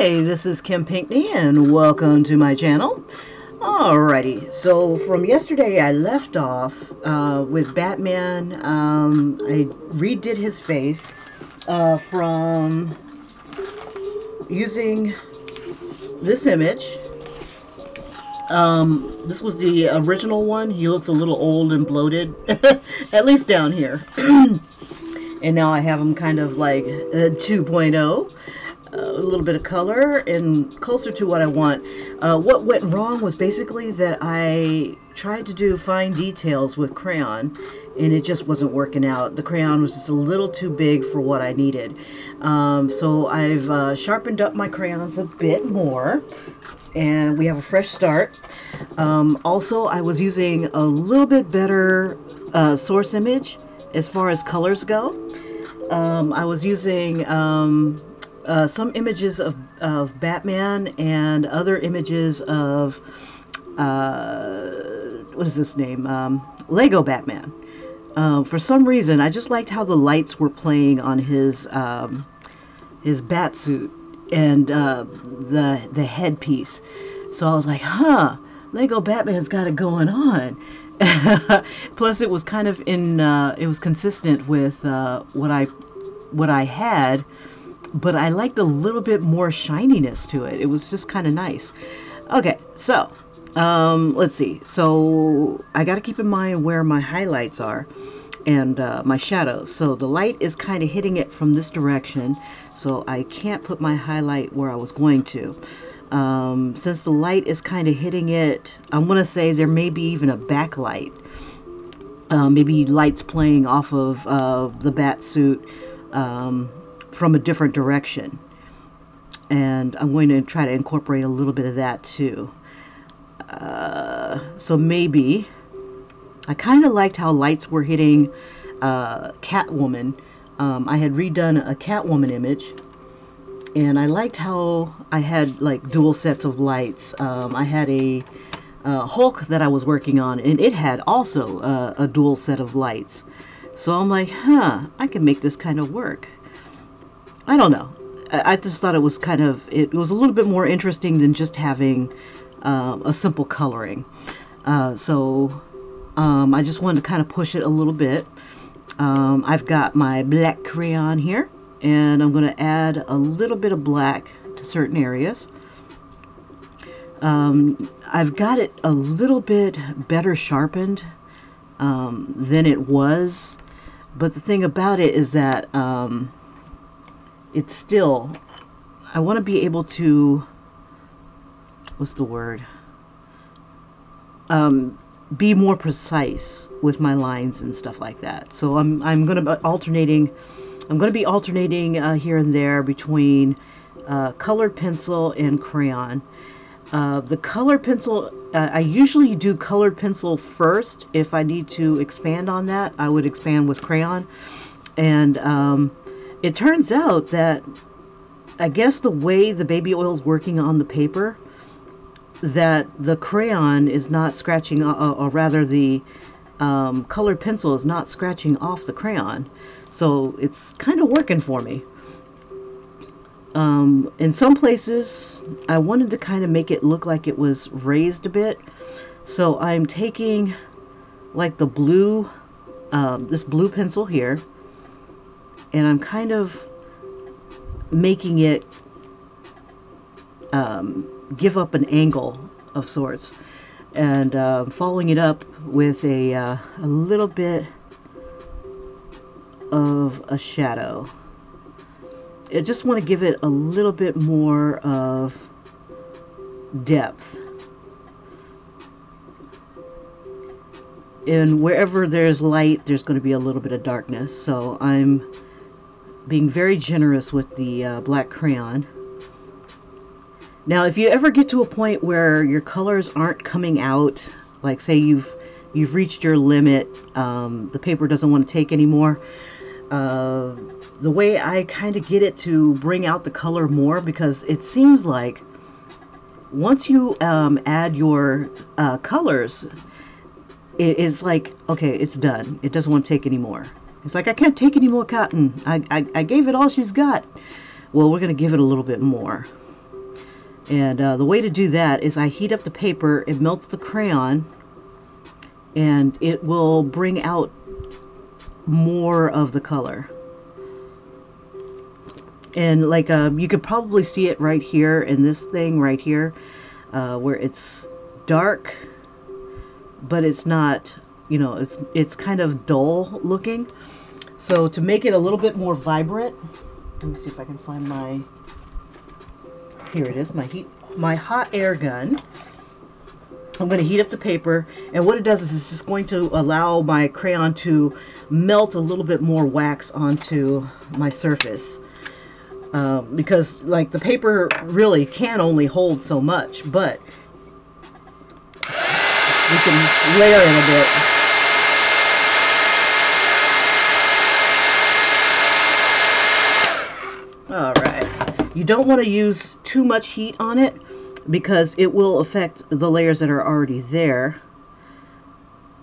Hi, this is Kim Pinkney and welcome to my channel. Alrighty, so from yesterday I left off with Batman. I redid his face from using this image. This was the original one. He looks a little old and bloated, at least down here. And now I have him kind of like 2.0. A little bit of color and closer to what I want. What went wrong was basically that I tried to do fine details with crayon and it just wasn't working out. The crayon was just a little too big for what I needed. So I've sharpened up my crayons a bit more and we have a fresh start. Also, I was using a little bit better source image as far as colors go. I was using some images of Batman and other images of what is this name? Lego Batman. For some reason, I just liked how the lights were playing on his bat suit and the headpiece. So I was like, huh, Lego Batman's got it going on. Plus, it was kind of it was consistent with what I had. But I liked a little bit more shininess to it. It was just kind of nice. Okay, so let's see. So I got to keep in mind where my highlights are and my shadows. So the light is kind of hitting it from this direction, so I can't put my highlight where I was going to. Since the light is kind of hitting it, I'm going to say there may be even a backlight. Maybe lights playing off of the bat suit. From a different direction, and I'm going to try to incorporate a little bit of that too. So maybe I kind of liked how lights were hitting Catwoman. I had redone a Catwoman image and I liked how I had like dual sets of lights. I had a Hulk that I was working on and it had also a dual set of lights. So I'm like, huh, I can make this kind of work. I don't know. I just thought it was kind of, it was a little bit more interesting than just having a simple coloring. So I just wanted to kind of push it a little bit. I've got my black crayon here, and I'm going to add a little bit of black to certain areas. I've got it a little bit better sharpened than it was, but the thing about it is that it's still, I want to be able to, what's the word? Be more precise with my lines and stuff like that. So I'm going to be alternating. I'm going to be alternating here and there between colored pencil and crayon. The colored pencil, I usually do colored pencil first. If I need to expand on that, I would expand with crayon. And it turns out that, I guess the way the baby oil is working on the paper, that the crayon is not scratching, or rather the colored pencil is not scratching off the crayon. So it's kind of working for me. In some places, I wanted to kind of make it look like it was raised a bit. So I'm taking like the blue, this blue pencil here, and I'm kind of making it give up an angle of sorts, and following it up with a little bit of a shadow. I just want to give it a little bit more of depth. And wherever there's light, there's going to be a little bit of darkness. So I'm being very generous with the black crayon. Now, if you ever get to a point where your colors aren't coming out, like say you've reached your limit, the paper doesn't want to take anymore, the way I kind of get it to bring out the color more, because it seems like once you add your colors, it's like, okay, it's done. It doesn't want to take any more. It's like, I can't take any more cotton. I gave it all she's got. Well, we're going to give it a little bit more. And the way to do that is I heat up the paper, it melts the crayon, and it will bring out more of the color. And like you could probably see it right here in this thing right here, where it's dark, but it's not, you know, it's kind of dull looking. So to make it a little bit more vibrant, let me see if I can find my, here it is, my hot air gun. I'm going to heat up the paper, and what it does is it's just going to allow my crayon to melt a little bit more wax onto my surface. Because like the paper really can only hold so much, but we can layer it a bit. Alright, you don't want to use too much heat on it because it will affect the layers that are already there,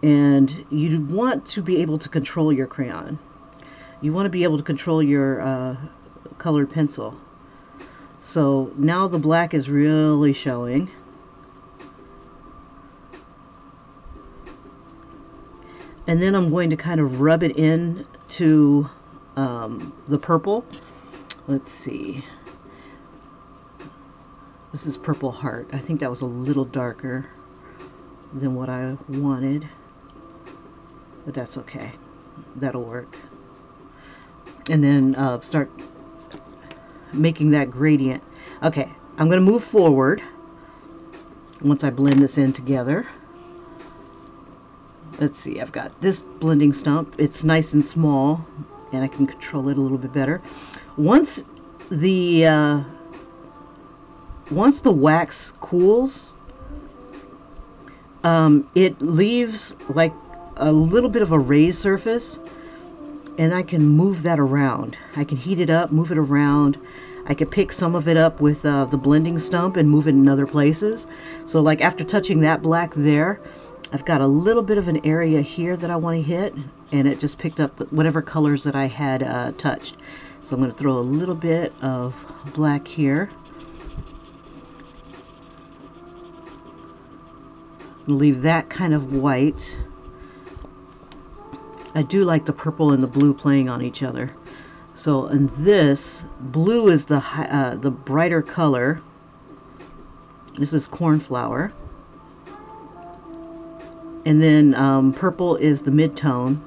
and you want to be able to control your crayon. You want to be able to control your colored pencil. So now the black is really showing. And then I'm going to kind of rub it in to the purple. Let's see. This is Purple Heart. I think that was a little darker than what I wanted, but that's okay. That'll work. And then start making that gradient. Okay, I'm going to move forward once I blend this in together. Let's see, I've got this blending stump. It's nice and small, and I can control it a little bit better. Once the wax cools, it leaves like a little bit of a raised surface, and I can move that around. I can heat it up, move it around. I could pick some of it up with the blending stump and move it in other places. So like after touching that black there, I've got a little bit of an area here that I want to hit, and it just picked up whatever colors that I had touched. So I'm going to throw a little bit of black here. Leave that kind of white. I do like the purple and the blue playing on each other. So in this, blue is the brighter color. This is cornflower. And then purple is the mid-tone,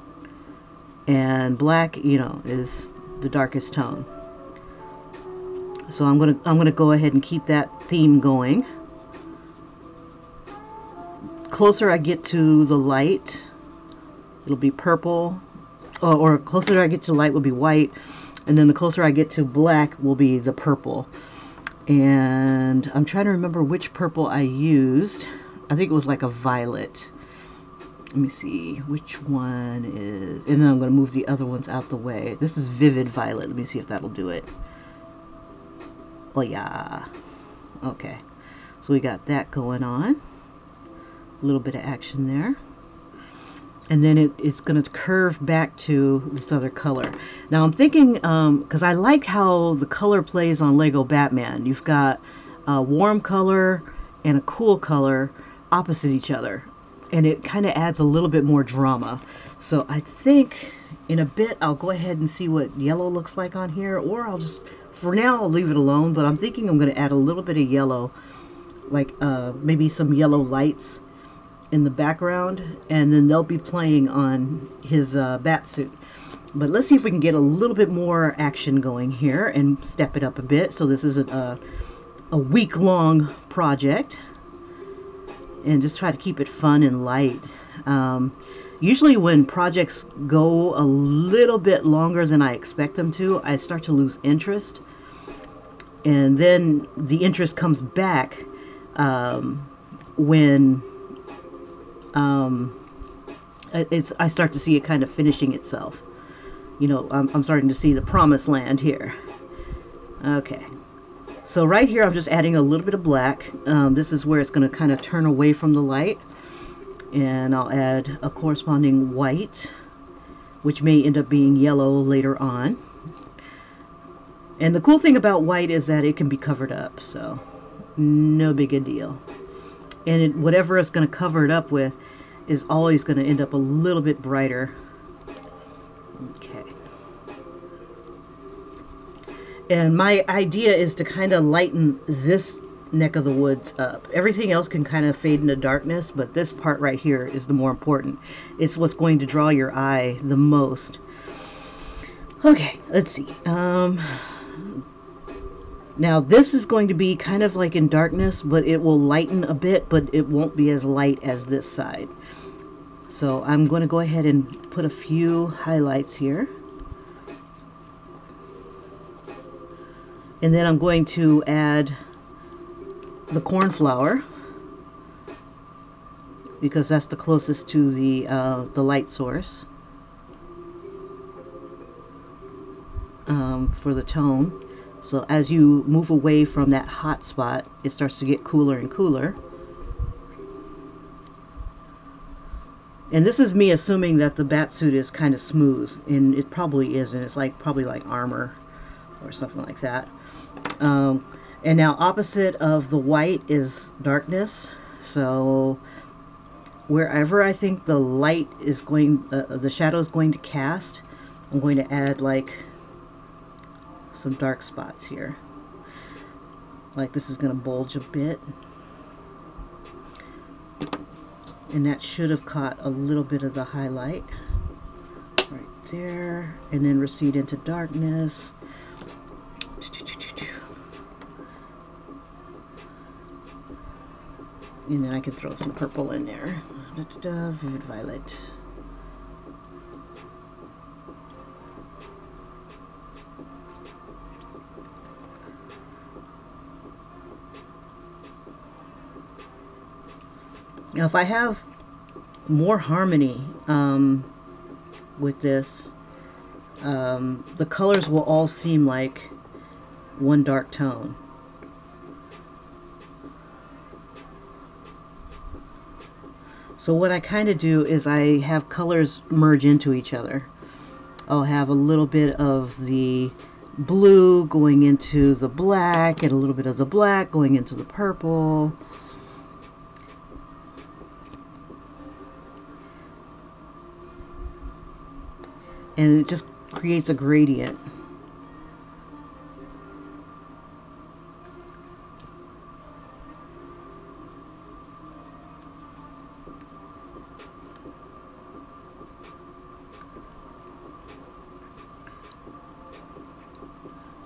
and black, you know, is the darkest tone. So I'm gonna go ahead and keep that theme going. Closer I get to the light, it'll be purple, or closer I get to light will be white, and then the closer I get to black will be the purple. And I'm trying to remember which purple I used. I think it was like a violet. Let me see which one is, and then I'm going to move the other ones out the way. This is Vivid Violet. Let me see if that'll do it. Oh yeah. Okay. So we got that going on. A little bit of action there. And then it's going to curve back to this other color. Now I'm thinking, because I like how the color plays on Lego Batman. You've got a warm color and a cool color opposite each other. And it kind of adds a little bit more drama. So I think in a bit I'll go ahead and see what yellow looks like on here, or I'll just, for now I'll leave it alone, but I'm thinking I'm going to add a little bit of yellow, like maybe some yellow lights in the background, and then they'll be playing on his bat suit. But let's see if we can get a little bit more action going here and step it up a bit. So this isn't a week-long project. And just try to keep it fun and light. Usually when projects go a little bit longer than I expect them to, I start to lose interest. And then the interest comes back when I start to see it kind of finishing itself. You know, I'm starting to see the promised land here. Okay. So right here, I'm just adding a little bit of black. This is where it's going to kind of turn away from the light. And I'll add a corresponding white, which may end up being yellow later on. And the cool thing about white is that it can be covered up. So no big a deal. And whatever it's going to cover it up with is always going to end up a little bit brighter. Okay. And my idea is to kind of lighten this neck of the woods up. Everything else can kind of fade into darkness, but this part right here is the more important. It's what's going to draw your eye the most. Okay, let's see. Now this is going to be kind of like in darkness, but it will lighten a bit, but it won't be as light as this side. So I'm going to go ahead and put a few highlights here. And then I'm going to add the cornflower, because that's the closest to the light source for the tone. So as you move away from that hot spot, it starts to get cooler and cooler. And this is me assuming that the bat suit is kind of smooth, and it probably isn't. It's like probably like armor or something like that. And now opposite of the white is darkness. So wherever I think the light is going, the shadow is going to cast, I'm going to add like some dark spots here. Like this is going to bulge a bit. And that should have caught a little bit of the highlight right there. And then recede into darkness. And then I can throw some purple in there. Vivid violet. Now if I have more harmony with this, the colors will all seem like one dark tone. So what I kind of do is I have colors merge into each other. I'll have a little bit of the blue going into the black, and a little bit of the black going into the purple. And it just creates a gradient.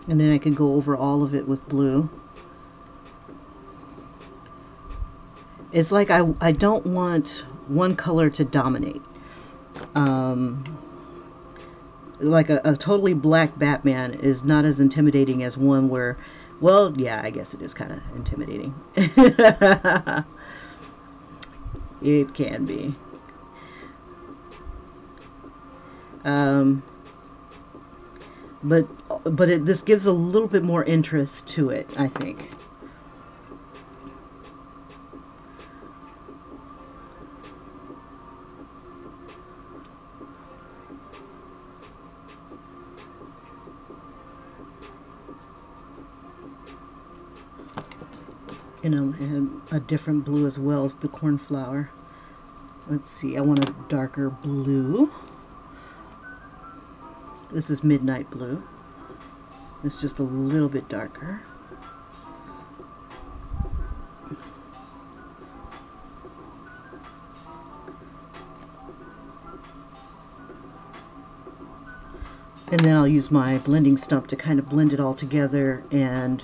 And then I can go over all of it with blue. It's like I don't want one color to dominate. Like a totally black Batman is not as intimidating as one where, well, yeah, I guess it is kind of intimidating. It can be. But this gives a little bit more interest to it, I think. You know, and a different blue as well as the cornflower. Let's see, I want a darker blue. This is midnight blue. It's just a little bit darker. And then I'll use my blending stump to kind of blend it all together. And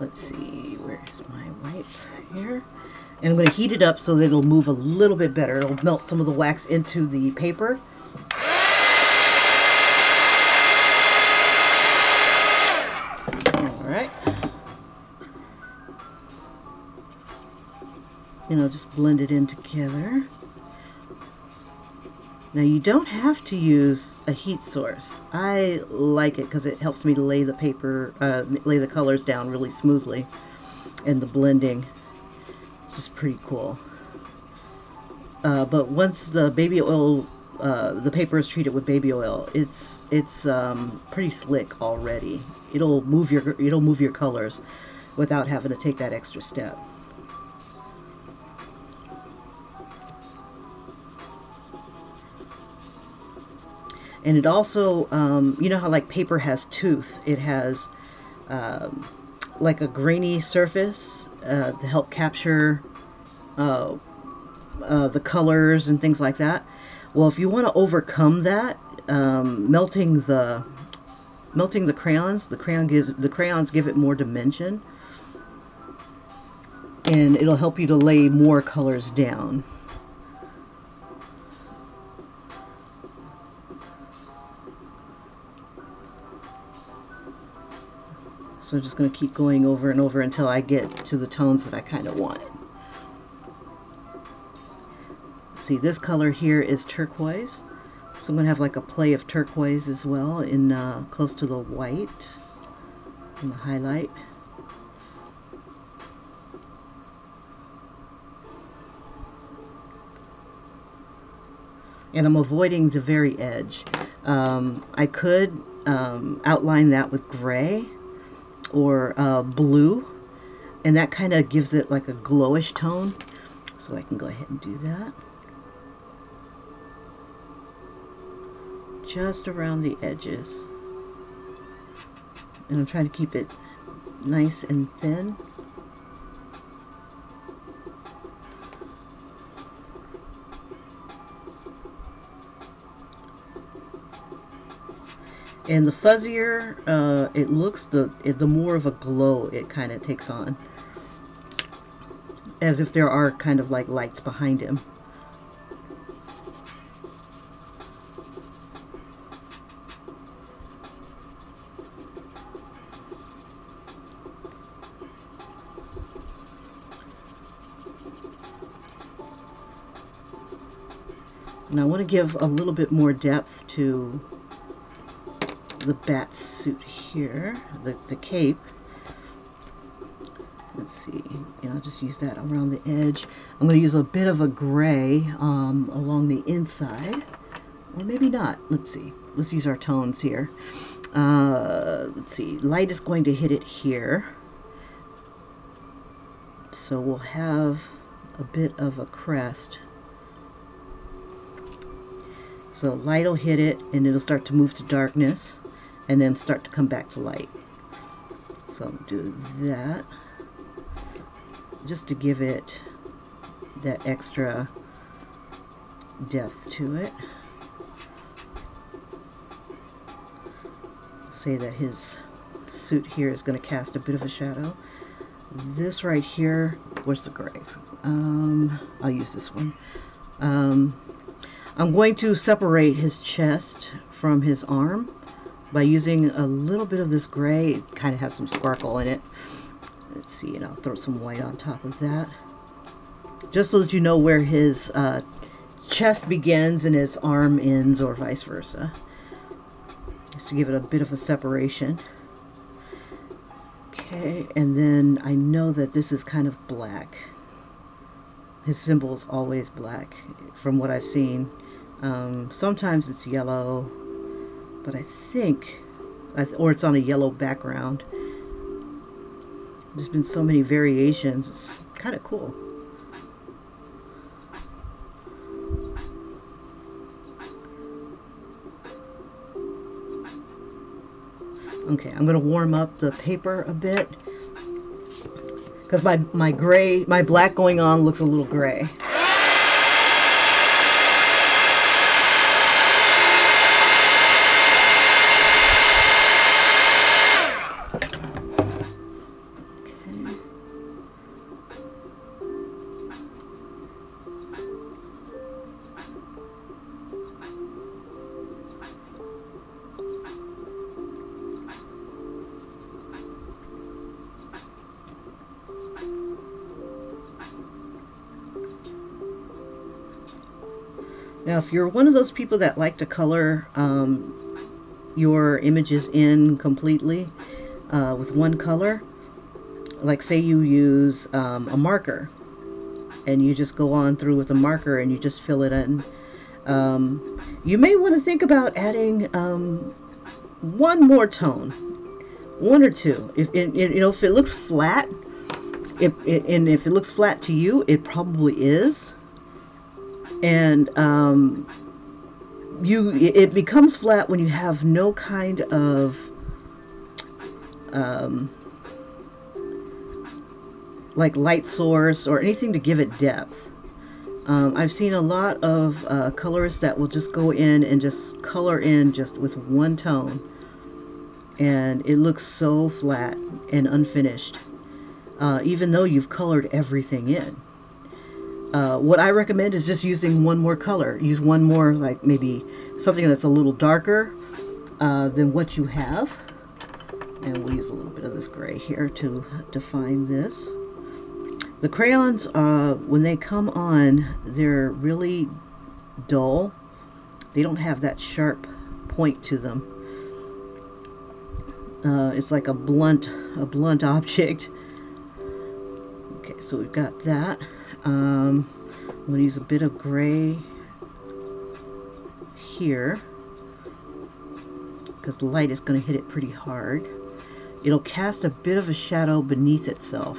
let's see, where's my white here? And I'm going to heat it up so that it'll move a little bit better. It'll melt some of the wax into the paper. Alright. And I'll just blend it in together. Now you don't have to use a heat source. I like it because it helps me to lay the paper, lay the colors down really smoothly, and the blending is just pretty cool. But once the baby oil, the paper is treated with baby oil, it's pretty slick already. It'll move your colors. without having to take that extra step. And it also, you know how like paper has tooth, it has like a grainy surface to help capture the colors and things like that. Well, if you want to overcome that, melting the crayons, the crayons give it more dimension, and it'll help you to lay more colors down. So I'm just going to keep going over and over until I get to the tones that I kind of want. See, this color here is turquoise, so I'm going to have like a play of turquoise as well in close to the white in the highlight. And I'm avoiding the very edge. I could outline that with gray or blue, and that kind of gives it like a glowish tone, so I can go ahead and do that just around the edges, and I'm trying to keep it nice and thin. And the fuzzier it looks, the more of a glow it kind of takes on, as if there are kind of like lights behind him. And I want to give a little bit more depth to the bat suit here, the cape. Let's see, and I'll just use that around the edge. I'm going to use a bit of a gray along the inside, or maybe not. Let's see. Let's use our tones here. Let's see. Light is going to hit it here, so we'll have a bit of a crest. So light will hit it, and it'll start to move to darkness, and then start to come back to light. So I'll do that just to give it that extra depth to it. Say that his suit here is going to cast a bit of a shadow. This right here, where's the gray? I'll use this one. I'm going to separate his chest from his arm by using a little bit of this gray. It kind of has some sparkle in it. Let's see, and I'll throw some white on top of that, just so that you know where his chest begins and his arm ends, or vice versa, just to give it a bit of a separation. Okay, and then I know that this is kind of black. His symbol is always black from what I've seen. Sometimes it's yellow, but I think, or it's on a yellow background. There's been so many variations. It's kind of cool. Okay, I'm going to warm up the paper a bit, because my black going on looks a little gray. Now, if you're one of those people that like to color your images in completely with one color, like say you use a marker and you just go on through with a marker and you just fill it in, you may want to think about adding one more tone, One or two. If you know, if it looks flat, and if it looks flat to you, it probably is. And it becomes flat when you have no kind of like light source or anything to give it depth. I've seen a lot of colorists that will just go in and just color in just with one tone, and it looks so flat and unfinished, even though you've colored everything in. What I recommend is just using one more color. Use one more, like maybe something that's a little darker than what you have. And we'll use a little bit of this gray here to define this. The crayons, when they come on, they're really dull. They don't have that sharp point to them. It's like a blunt object. Okay, so we've got that. I'm going to use a bit of gray here because the light is going to hit it pretty hard. It'll cast a bit of a shadow beneath itself.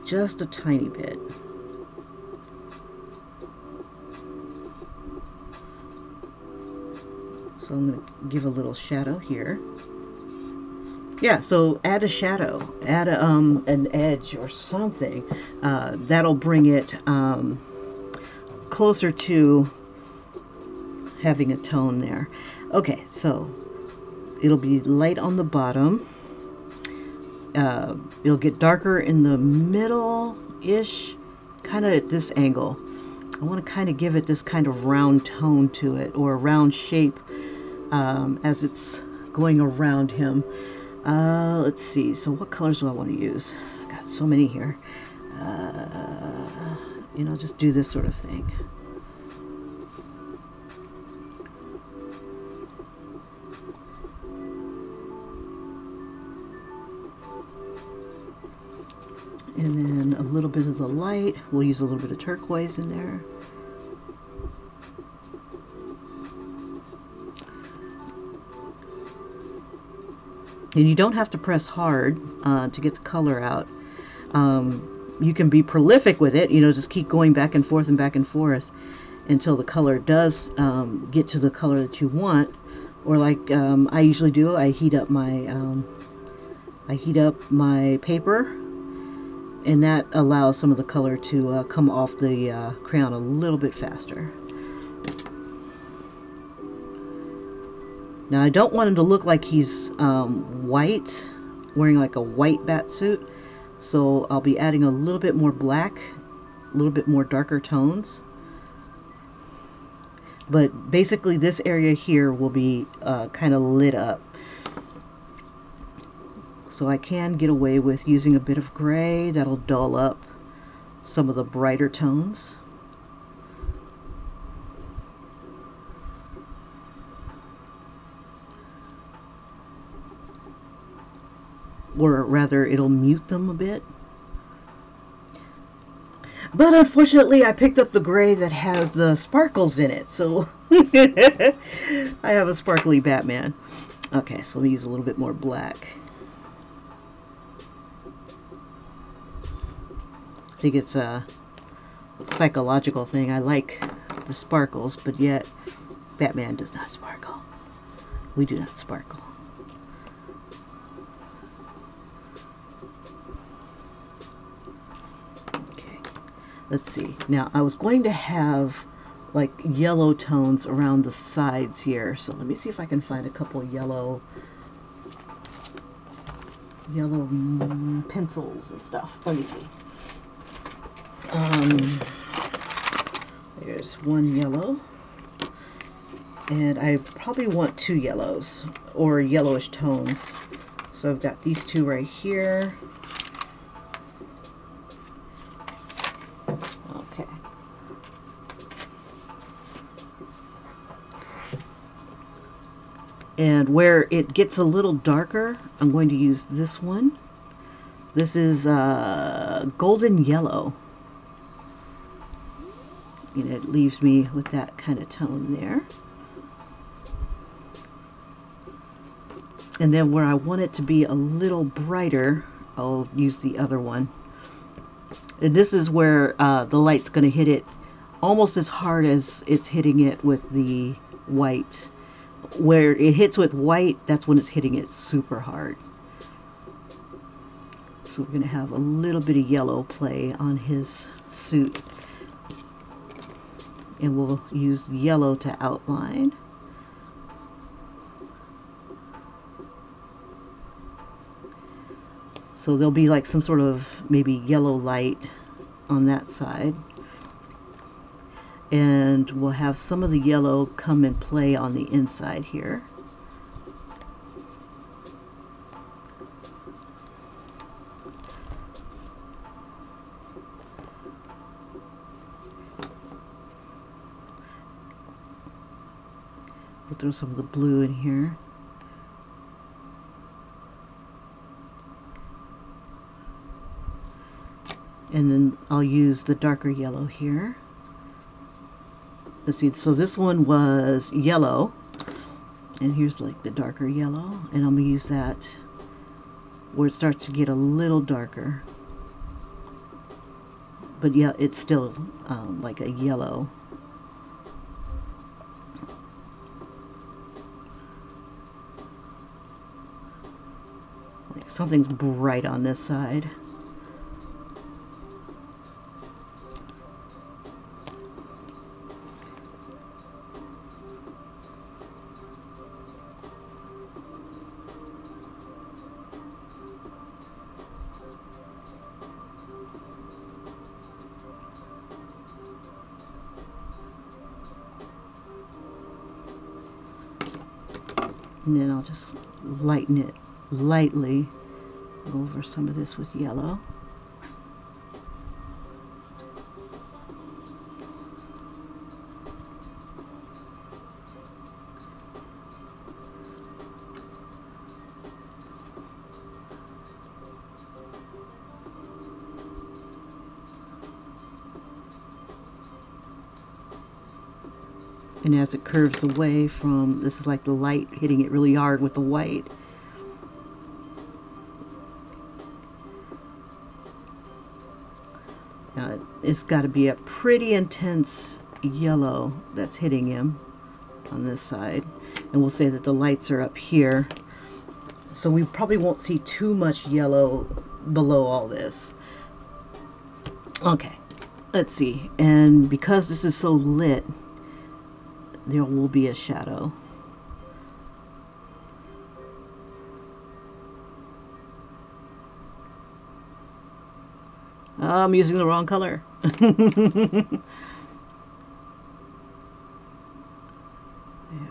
Just a tiny bit. So I'm going to give a little shadow here. Yeah, so add a shadow, add an edge or something. That'll bring it closer to having a tone there. Okay, so it'll be light on the bottom. It'll get darker in the middle-ish, kind of at this angle. I want to kind of give it this kind of round tone to it, or a round shape as it's going around him. Let's see, so what colors do I want to use? I've got so many here. You know, just do this sort of thing. And then a little bit of the light. We'll use a little bit of turquoise in there. And you don't have to press hard to get the color out. You can be prolific with it, you know, just keep going back and forth until the color does get to the color that you want. Or like I usually do, I heat up my paper, and that allows some of the color to come off the crayon a little bit faster. Now I don't want him to look like he's white, wearing like a white bat suit, so I'll be adding a little bit more black, a little bit more darker tones. But basically this area here will be kind of lit up. So I can get away with using a bit of gray that'll dull up some of the brighter tones. Or rather, it'll mute them a bit. But unfortunately, I picked up the gray that has the sparkles in it, so I have a sparkly Batman. Okay, so let me use a little bit more black. I think it's a psychological thing. I like the sparkles, but yet Batman does not sparkle. We do not sparkle. Let's see. Now, I was going to have like yellow tones around the sides here. So let me see if I can find a couple yellow pencils and stuff. Let me see. There's one yellow. And I probably want two yellows or yellowish tones. So I've got these two right here. And where it gets a little darker, I'm going to use this one. This is golden yellow. And it leaves me with that kind of tone there. And then where I want it to be a little brighter, I'll use the other one. And this is where the light's going to hit it almost as hard as it's hitting it with the white. Where it hits with white, that's when it's hitting it super hard. So we're going to have a little bit of yellow play on his suit. And we'll use yellow to outline. So there'll be like some sort of maybe yellow light on that side. And we'll have some of the yellow come and play on the inside here. We'll throw some of the blue in here. And then I'll use the darker yellow here. Let's see, so this one was yellow, and here's like the darker yellow, and I'm gonna use that where it starts to get a little darker. But yeah, it's still like a yellow. Like something's bright on this side. And then I'll just lighten it lightly over some of this with yellow. And as it curves away from, this is like the light hitting it really hard with the white. Now it's got to be a pretty intense yellow that's hitting him on this side. And we'll say that the lights are up here. So we probably won't see too much yellow below all this. Okay, let's see. And because this is so lit, there will be a shadow. I'm using the wrong color. There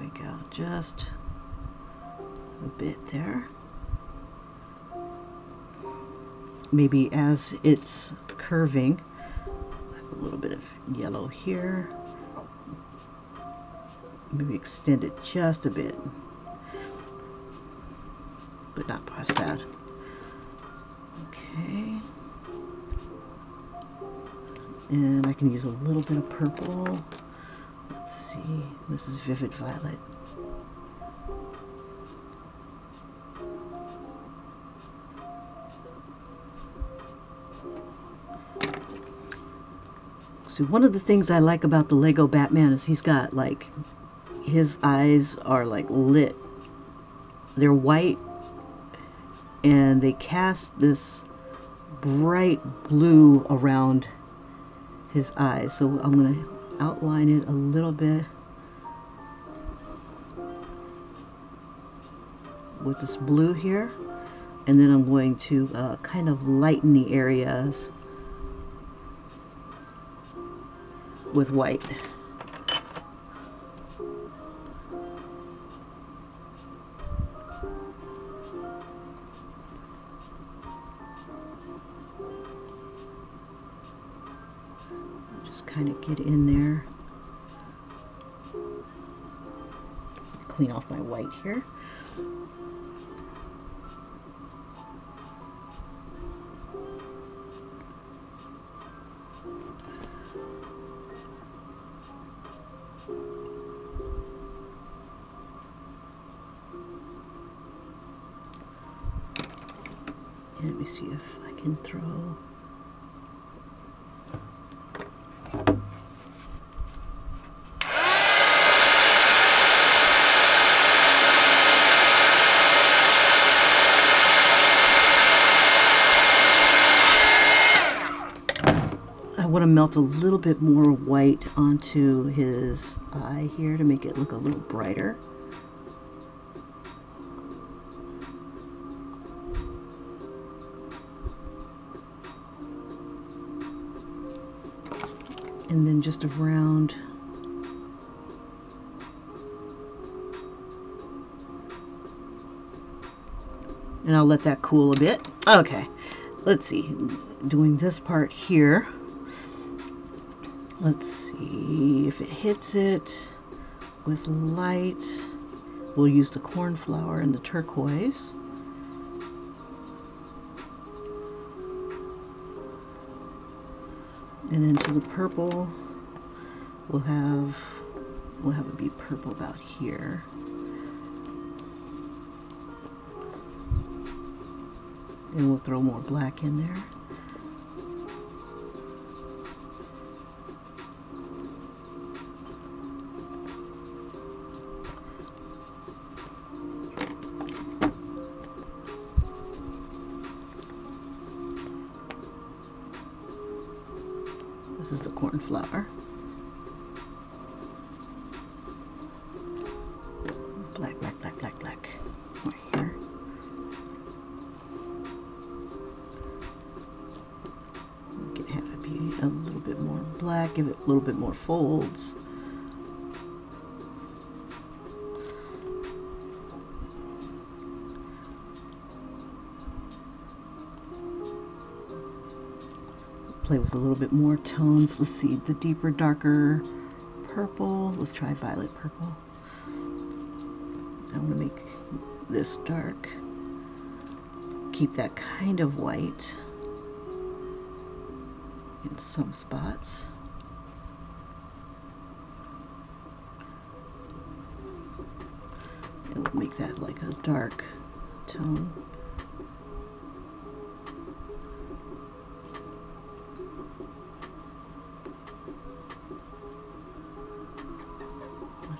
we go, just a bit there. Maybe as it's curving, a little bit of yellow here. Maybe extend it just a bit, but not past that. Okay. And I can use a little bit of purple. Let's see, this is Vivid Violet. So one of the things I like about the Lego Batman is he's got like, his eyes are like lit. They're white and they cast this bright blue around his eyes. So I'm going to outline it a little bit with this blue here, and then I'm going to kind of lighten the areas with white. Just kind of get in there. Clean off my white here. And let me see if I can throw. I want to melt a little bit more white onto his eye here to make it look a little brighter. And then just around and I'll let that cool a bit. Okay, let's see, doing this part here. Let's see if it hits it with light. We'll use the cornflower and the turquoise. And into the purple, we'll have it be purple about here. And we'll throw more black in there. This is the cornflower. Black, black, black, black, black. Right here. We can have it be a little bit more black, give it a little bit more folds. Play with a little bit more tones. Let's see, the deeper, darker purple. Let's try violet purple. I want to make this dark. Keep that kind of white in some spots. And we'll make that like a dark tone.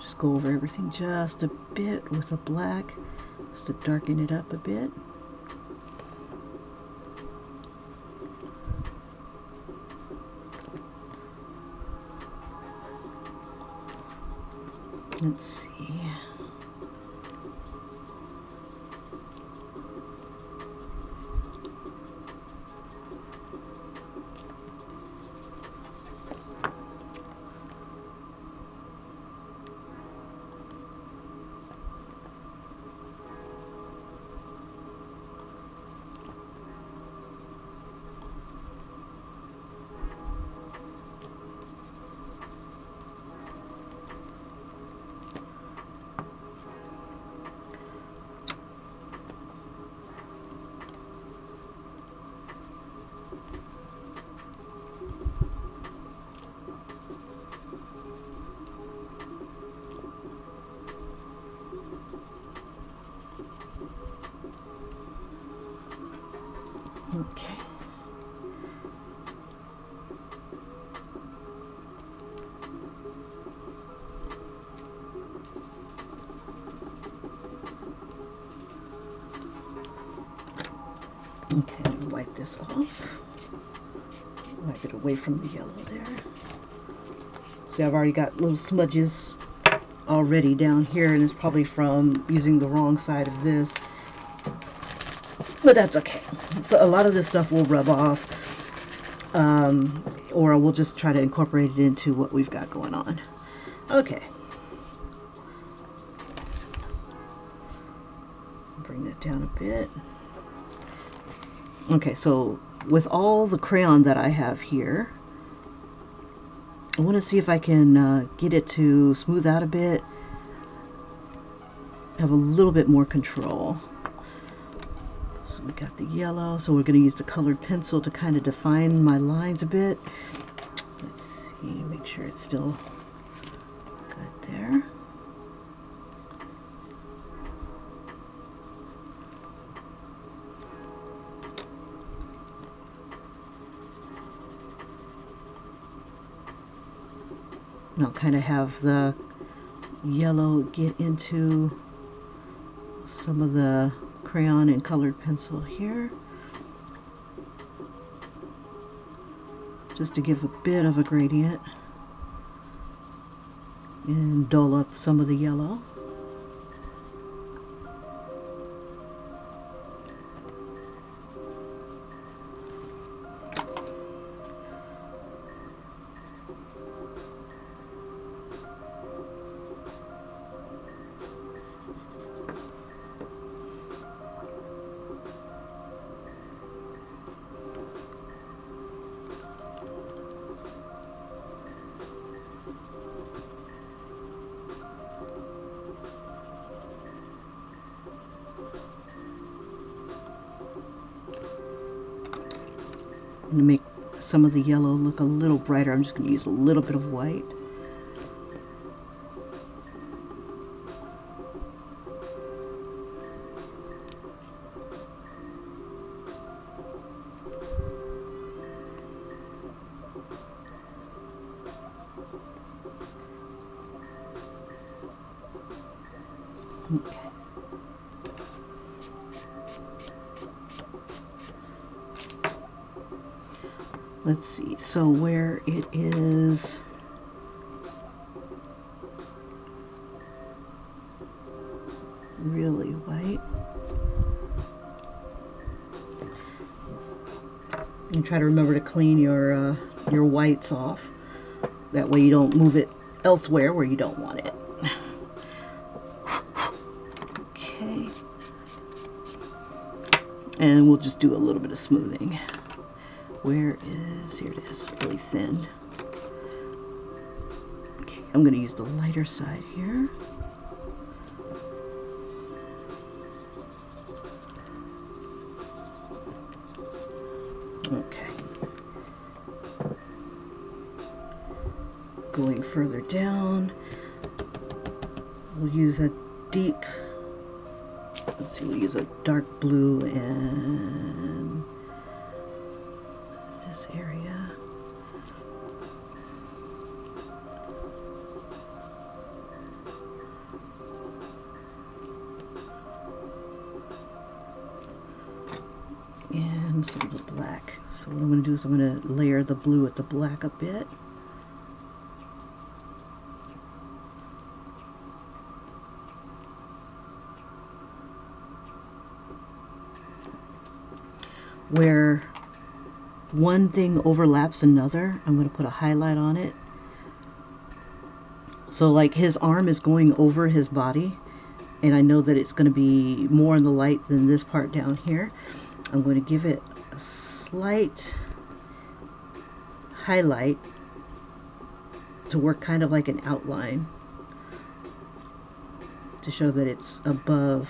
Just go over everything just a bit with a black, just to darken it up a bit. Let's see. Okay. Okay, wipe this off. Wipe it away from the yellow there. See, I've already got little smudges already down here, and it's probably from using the wrong side of this. But that's okay. So a lot of this stuff will rub off, or we'll just try to incorporate it into what we've got going on. Okay. Bring that down a bit. Okay, so with all the crayon that I have here, I want to see if I can get it to smooth out a bit, have a little bit more control. So we got the yellow, so we're going to use the colored pencil to kind of define my lines a bit. Let's see, make sure it's still good there. And I'll kind of have the yellow get into some of the crayon and colored pencil here, just to give a bit of a gradient and dull up some of the yellow. To make some of the yellow look a little brighter, I'm just going to use a little bit of white. Okay. Let's see, so where it is really white, and try to remember to clean your whites off. That way you don't move it elsewhere where you don't want it. Okay. And we'll just do a little bit of smoothing. Where is, here it is, really thin. Okay, I'm going to use the lighter side here. Okay. Going further down, we'll use a deep, let's see, we'll use a dark blue and this area. And some of the black. So what I'm going to do is I'm going to layer the blue with the black a bit. Where one thing overlaps another, I'm going to put a highlight on it. So like his arm is going over his body, and I know that it's going to be more in the light than this part down here. I'm going to give it a slight highlight to work kind of like an outline to show that it's above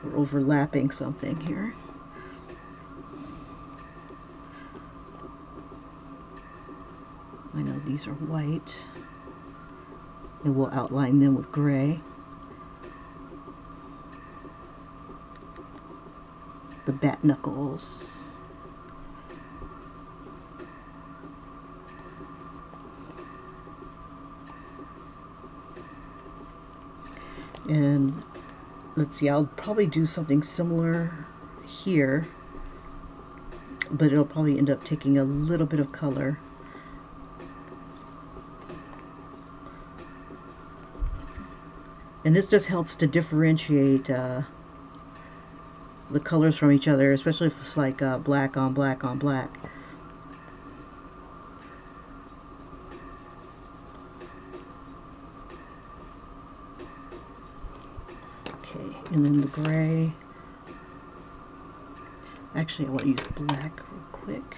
or overlapping something here. I know these are white, and we'll outline them with gray. The bat knuckles. And let's see, I'll probably do something similar here, but it'll probably end up taking a little bit of color. And this just helps to differentiate the colors from each other, especially if it's like black on black on black. Okay, and then the gray. Actually, I want to use black real quick.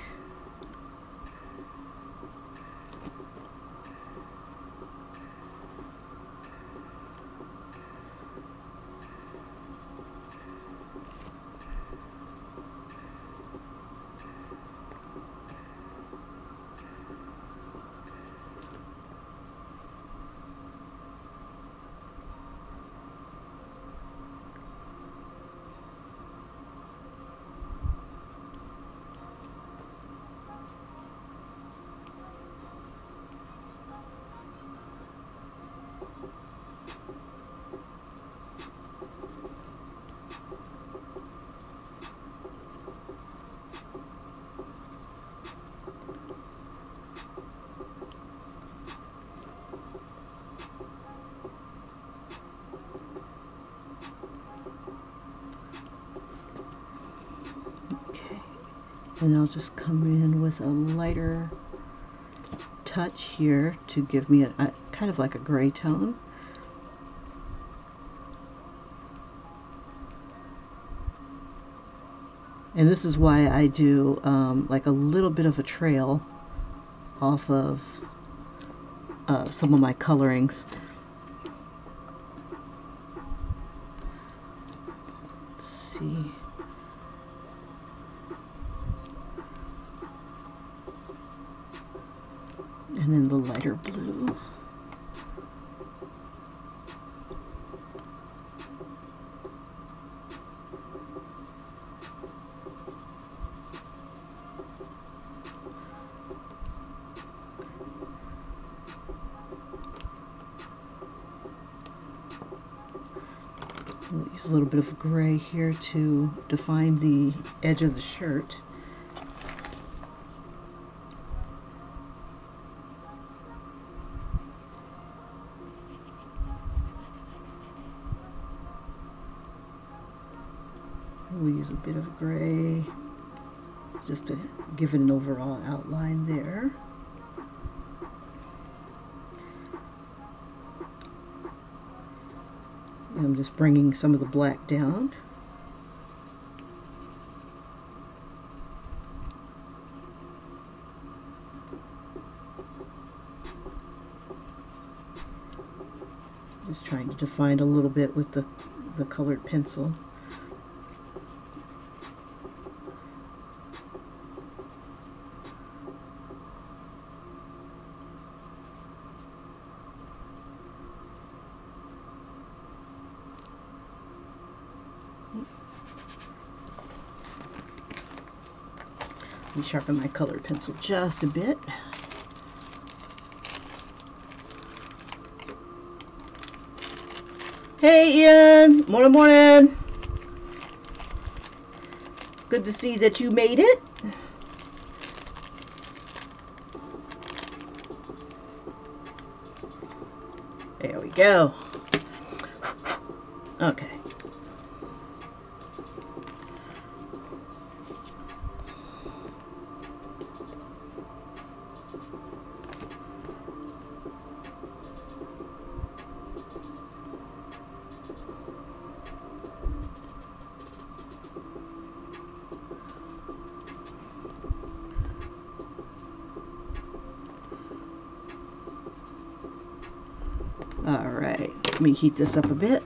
And I'll just come in with a lighter touch here to give me a kind of like a gray tone. And this is why I do like a little bit of a trail off of some of my colorings. Let's see. And then the lighter blue. We'll use a little bit of gray here to define the edge of the shirt. We'll use a bit of gray just to give it an overall outline there. And I'm just bringing some of the black down. Just trying to define a little bit with the colored pencil. Let me sharpen my colored pencil just a bit. Hey Ian, morning, morning. Good to see that you made it. There we go. Okay. All right, let me heat this up a bit.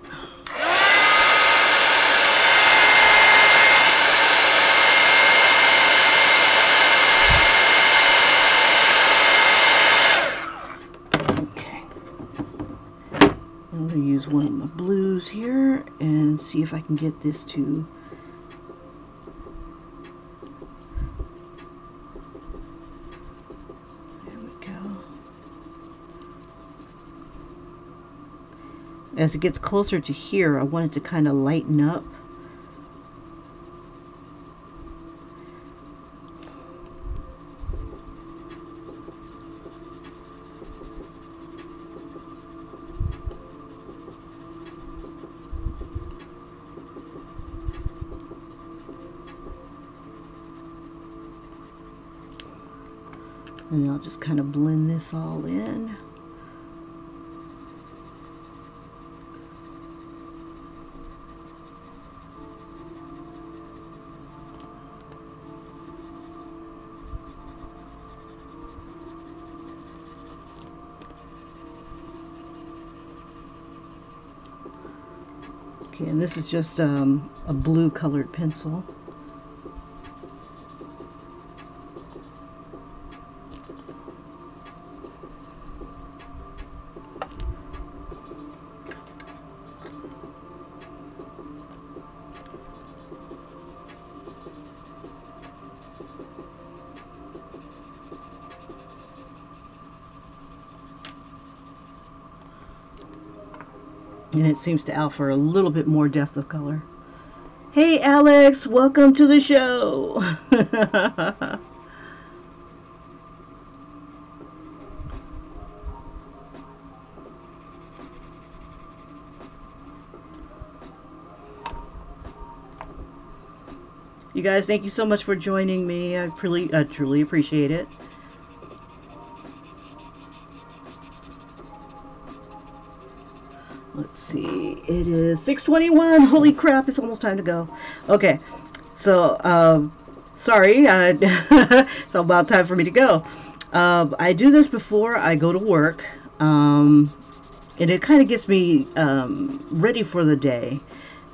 Okay, I'm going to use one of my blues here and see if I can get this to as it gets closer to here, I want it to kind of lighten up. And I'll just kind of blend this all in. Okay, and this is just a blue colored pencil. And it seems to offer a little bit more depth of color. Hey Alex, welcome to the show. You guys, thank you so much for joining me. I truly appreciate it. Let's see. It is 6:21. Holy crap! It's almost time to go. Okay, so sorry. It's about time for me to go. I do this before I go to work, and it kind of gets me ready for the day,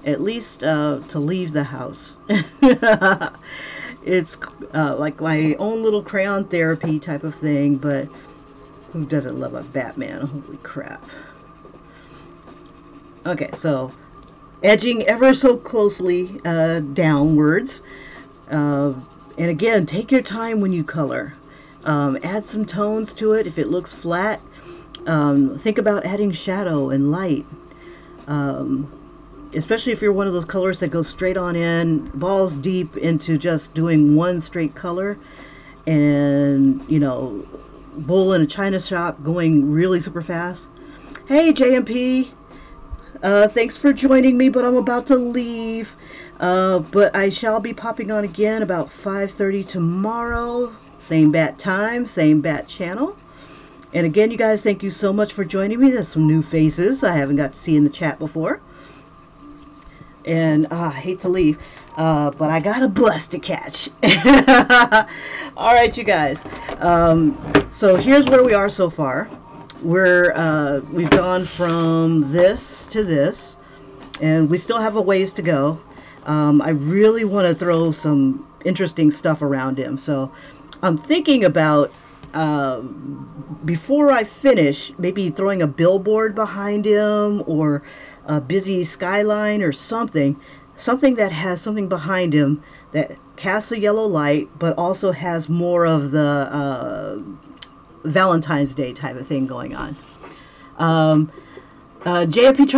at least to leave the house. It's like my own little crayon therapy type of thing, but who doesn't love a Batman? Holy crap. Okay, so edging ever so closely downwards. And again, take your time when you color. Add some tones to it if it looks flat. Think about adding shadow and light. Especially if you're one of those colors that goes straight on in, balls deep into just doing one straight color. And, you know, bull in a china shop going really super fast. Hey, JMP. Thanks for joining me, but I'm about to leave. But I shall be popping on again about 5:30 tomorrow. Same bat time, same bat channel. And again, you guys, thank you so much for joining me. There's some new faces I haven't got to see in the chat before. And I hate to leave, but I got a bus to catch. All right, you guys. So here's where we are so far. We've gone from this to this, and we still have a ways to go. I really want to throw some interesting stuff around him, so I'm thinking about before I finish, maybe throwing a billboard behind him or a busy skyline or something that has something behind him that casts a yellow light, but also has more of the Valentine's Day type of thing going on. JFP,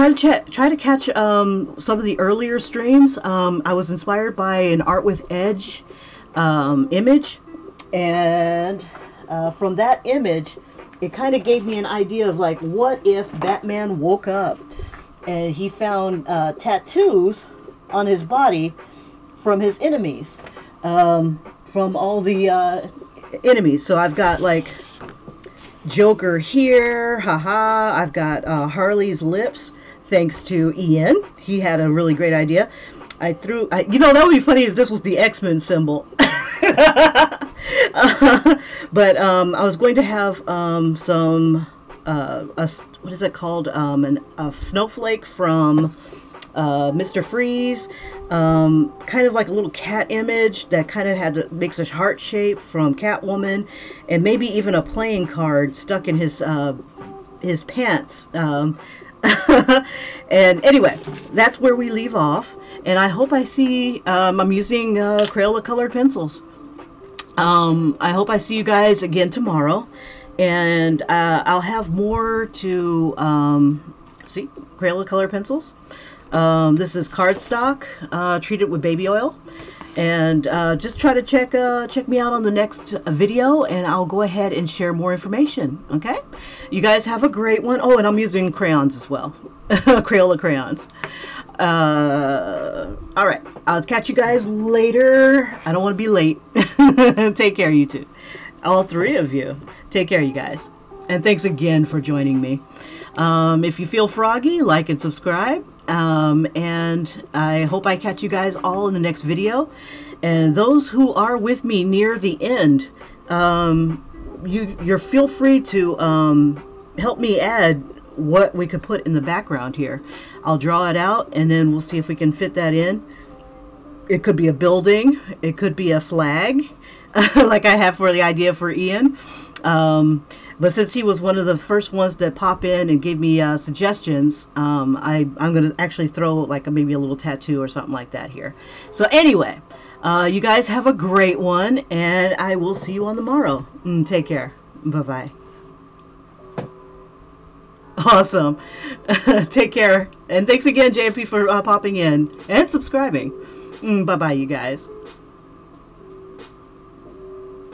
try to catch some of the earlier streams. I was inspired by an Art with Edge image, and from that image, it kind of gave me an idea of like, what if Batman woke up and he found tattoos on his body from his enemies, from all the enemies. So I've got like Joker here, haha. I've got Harley's lips, thanks to Ian. He had a really great idea. You know, that would be funny if this was the X-Men symbol. But I was going to have some, what is it called? A snowflake from Mr. Freeze. Kind of like a little cat image that kind of makes a heart shape from Catwoman, and maybe even a playing card stuck in his pants. And anyway, that's where we leave off. And I hope I see, I'm using Crayola colored pencils. I hope I see you guys again tomorrow. And I'll have more to, see, Crayola colored pencils. This is cardstock, treated with baby oil. And just try to check me out on the next video, and I'll go ahead and share more information. Okay? You guys have a great one. Oh, and I'm using crayons as well. Crayola crayons. All right. I'll catch you guys later. I don't want to be late. Take care, you two. All three of you. Take care, you guys. And thanks again for joining me. If you feel froggy, like and subscribe. And I hope I catch you guys all in the next video. And those who are with me near the end, you're feel free to help me add what we could put in the background here. I'll draw it out, and then we'll see if we can fit that in. It could be a building, it could be a flag, like I have for the idea for Ian. But since he was one of the first ones that pop in and gave me suggestions, I'm going to actually throw like maybe a little tattoo or something like that here. So anyway, you guys have a great one, and I will see you on the morrow. Take care. Bye-bye. Awesome. Take care. And thanks again, JP, for popping in and subscribing. Bye-bye, you guys.